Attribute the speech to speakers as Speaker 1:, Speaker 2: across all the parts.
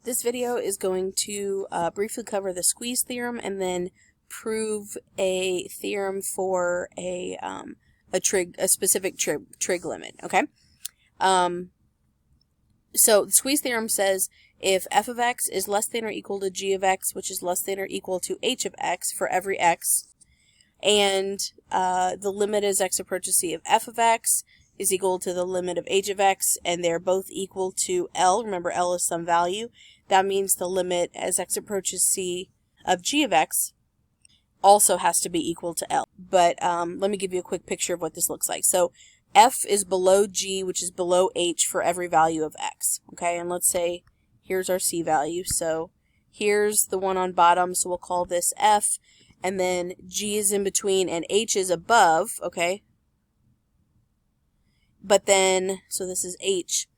Speaker 1: This video is going to briefly cover the squeeze theorem and then prove a theorem for a specific trig limit. Okay. So the squeeze theorem says if f of x is less than or equal to g of x, which is less than or equal to h of x for every x, and the limit as x approaches c of f of x is equal to the limit of h of x, and they're both equal to L. Remember, L is some value. That means the limit as x approaches c of g of x also has to be equal to L. But let me give you a quick picture of what this looks like. So f is below g, which is below h for every value of x. Okay, and let's say here's our c value. So here's the one on bottom, so we'll call this f. And then g is in between and h is above, okay? But then, so this is h.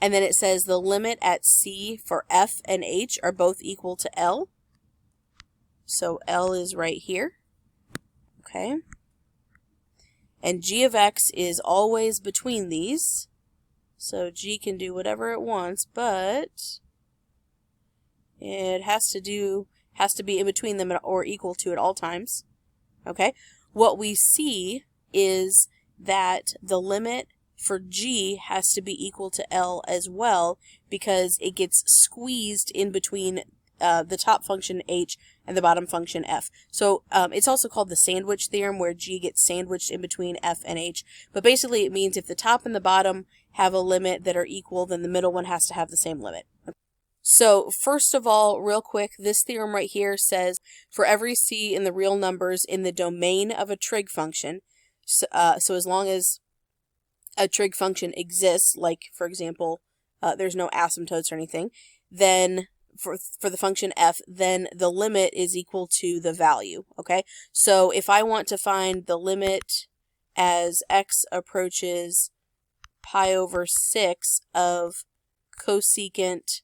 Speaker 1: And then it says the limit at c for f and h are both equal to L. So L is right here, okay? And g of x is always between these. So g can do whatever it wants, but it has to be in between them or equal to at all times. Okay? What we see is that the limit for g has to be equal to L as well, because it gets squeezed in between the top function h and the bottom function f. So it's also called the sandwich theorem, where g gets sandwiched in between f and h. But basically it means if the top and the bottom have a limit that are equal, then the middle one has to have the same limit. So first of all, real quick, this theorem right here says for every c in the real numbers in the domain of a trig function, so as long as a trig function exists, like for example, there's no asymptotes or anything, then for the function f, then the limit is equal to the value, okay? So if I want to find the limit as x approaches pi over 6 of cosecant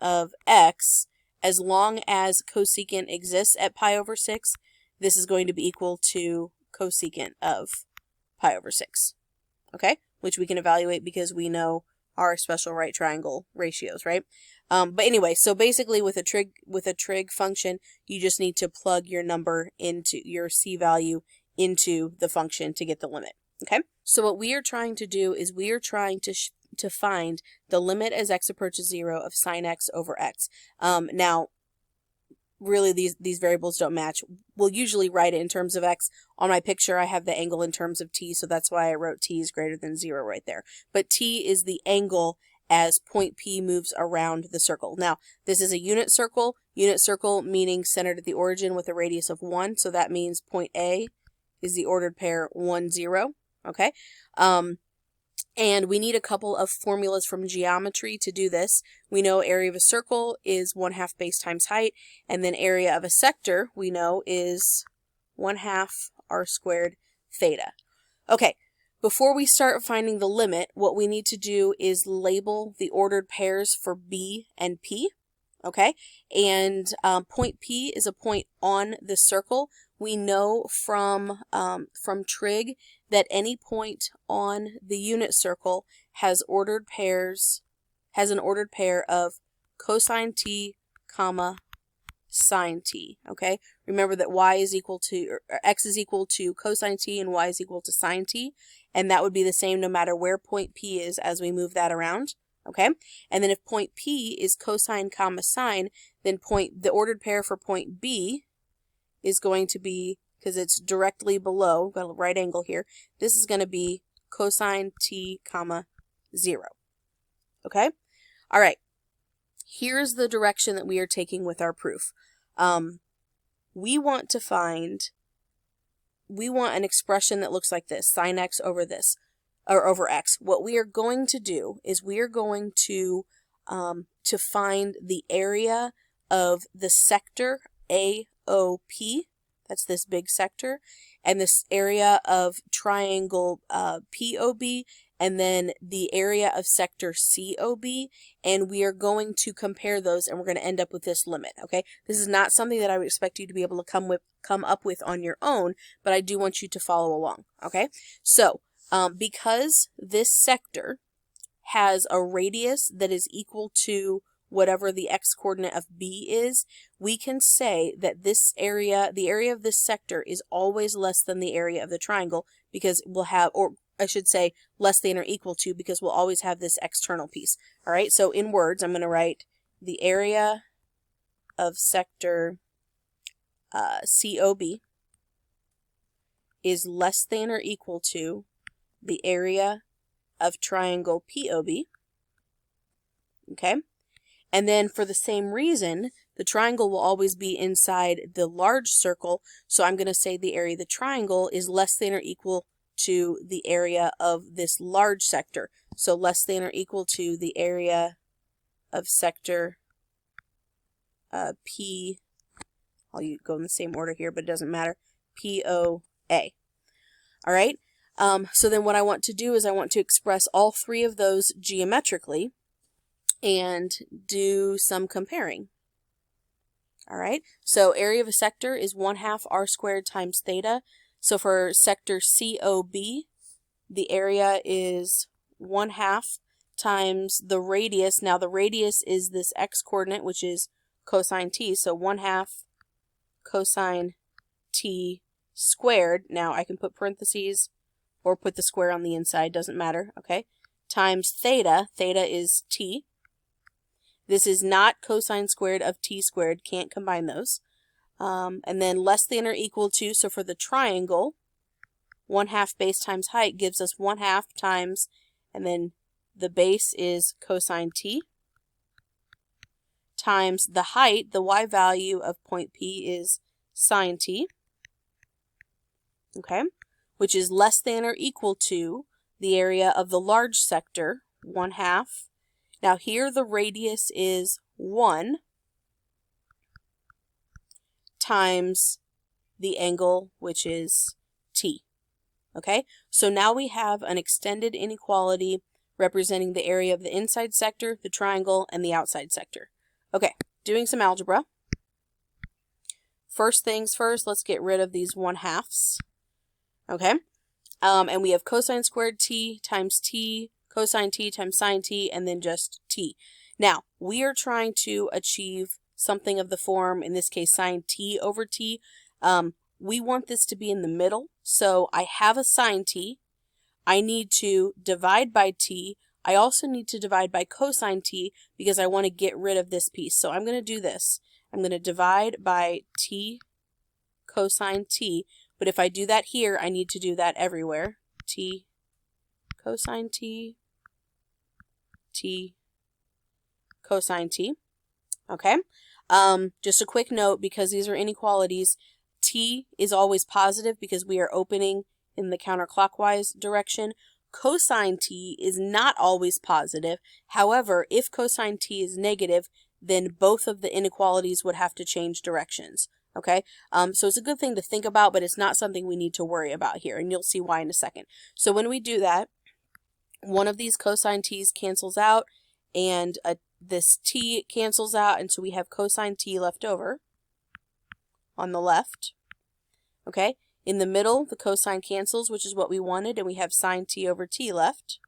Speaker 1: of x, as long as cosecant exists at pi over 6, this is going to be equal to cosecant of pi over 6, okay? Which we can evaluate because we know our special right triangle ratios, right? But anyway, so basically with a trig function, you just need to plug your number into your c value into the function to get the limit, okay? So what we are trying to do is we are trying to find the limit as x approaches 0 of sine x over x. Now, really these variables don't match. We'll usually write it in terms of x. On my picture, I have the angle in terms of t, so that's why I wrote t is greater than 0 right there. But t is the angle as point P moves around the circle. Now, this is a unit circle meaning centered at the origin with a radius of 1, so that means point A is the ordered pair 1, 0, okay? And we need a couple of formulas from geometry to do this. We know area of a circle is 1/2 base times height, and then area of a sector, we know, is 1/2 r squared theta. Okay, before we start finding the limit, what we need to do is label the ordered pairs for B and P, okay? And point P is a point on the circle. We know from trig that any point on the unit circle has an ordered pair of cosine t, comma, sine t, okay? Remember that x is equal to cosine t and y is equal to sine t, and that would be the same no matter where point P is as we move that around, okay? And then if point P is cosine, comma, sine, then the ordered pair for point B is going to be, because it's directly below, got a right angle here, this is going to be cosine t, comma, 0, okay? All right, here's the direction that we are taking with our proof. We want an expression that looks like this, sine x over this, or over x. What we are going to do is we are going to find the area of the sector AOP, that's this big sector, and this area of triangle POB, and then the area of sector COB, and we are going to compare those, and we're going to end up with this limit, okay? This is not something that I would expect you to be able to come up with on your own, but I do want you to follow along, okay? So, because this sector has a radius that is equal to whatever the x-coordinate of B is, we can say that this area, the area of this sector, is always less than the area of the triangle, because we'll have, or I should say less than or equal to, because we'll always have this external piece. All right, so in words, I'm going to write the area of sector COB is less than or equal to the area of triangle POB. Okay? And then for the same reason, the triangle will always be inside the large circle, so I'm going to say the area of the triangle is less than or equal to the area of this large sector. So less than or equal to the area of sector P, I'll go in the same order here, but it doesn't matter, POA. All right? So then what I want to do is I want to express all three of those geometrically and do some comparing. All right, so area of a sector is 1/2 r squared times theta. So for sector COB, the area is 1/2 times the radius. Now the radius is this x-coordinate, which is cosine t, so 1/2 cosine t squared. Now I can put parentheses or put the square on the inside, doesn't matter, okay? Times theta, theta is t. This is not cosine squared of t squared, can't combine those. And then less than or equal to, so for the triangle, 1/2 base times height gives us 1/2 times, and then the base is cosine t, times the height, the y value of point P is sine t, okay, which is less than or equal to the area of the large sector, 1/2. Now here the radius is 1 times the angle, which is t. Okay, so now we have an extended inequality representing the area of the inside sector, the triangle, and the outside sector. Okay, doing some algebra. First things first, let's get rid of these 1/2s. Okay, and we have cosine squared t times t, cosine t times sine t, and then just t. Now, we are trying to achieve something of the form, in this case, sine t over t. We want this to be in the middle, so I have a sine t. I need to divide by t. I also need to divide by cosine t because I want to get rid of this piece. So I'm going to do this. I'm going to divide by t cosine t, but if I do that here, I need to do that everywhere. T cosine t, t cosine t. Okay, just a quick note, because these are inequalities, t is always positive because we are opening in the counterclockwise direction. Cosine t is not always positive. However, if cosine t is negative, then both of the inequalities would have to change directions. Okay, so it's a good thing to think about, but it's not something we need to worry about here, and you'll see why in a second. So when we do that, one of these cosine t's cancels out, and this t cancels out, and so we have cosine t left over on the left. Okay, in the middle, the cosine cancels, which is what we wanted, and we have sine t over t left.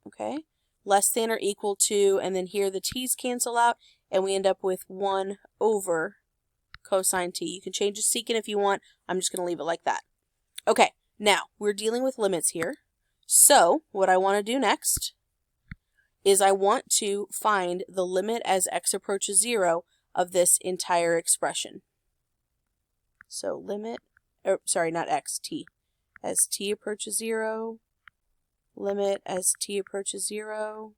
Speaker 1: Okay, less than or equal to, and then here the t's cancel out, and we end up with 1 over cosine t. You can change the secant if you want. I'm just going to leave it like that. Okay, now we're dealing with limits here. So what I want to do next is I want to find the limit as x approaches 0 of this entire expression. So limit, sorry, not x, t. As t approaches 0, limit as t approaches 0,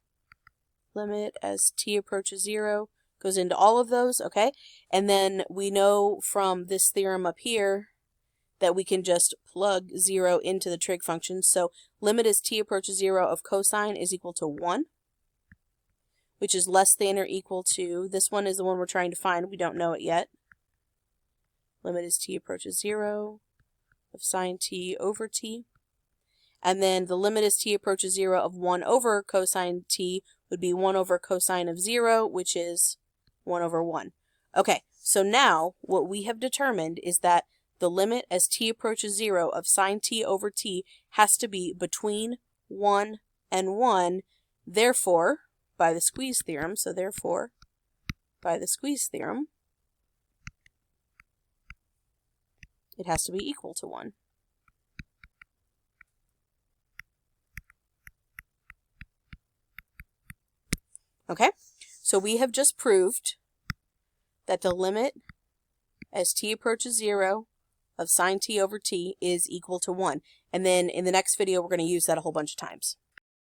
Speaker 1: limit as t approaches 0, goes into all of those, okay? And then we know from this theorem up here that we can just plug 0 into the trig function. So limit as t approaches 0 of cosine is equal to 1, which is less than or equal to, this one is the one we're trying to find, we don't know it yet. Limit as t approaches 0 of sine t over t. And then the limit as t approaches 0 of 1 over cosine t would be 1 over cosine of 0, which is 1 over 1. Okay, so now what we have determined is that the limit as t approaches 0 of sine t over t has to be between 1 and 1, Therefore, by the squeeze theorem, so therefore, by the squeeze theorem, it has to be equal to 1. Okay, so we have just proved that the limit as t approaches 0 of sine t over t is equal to 1. And then in the next video, we're going to use that a whole bunch of times.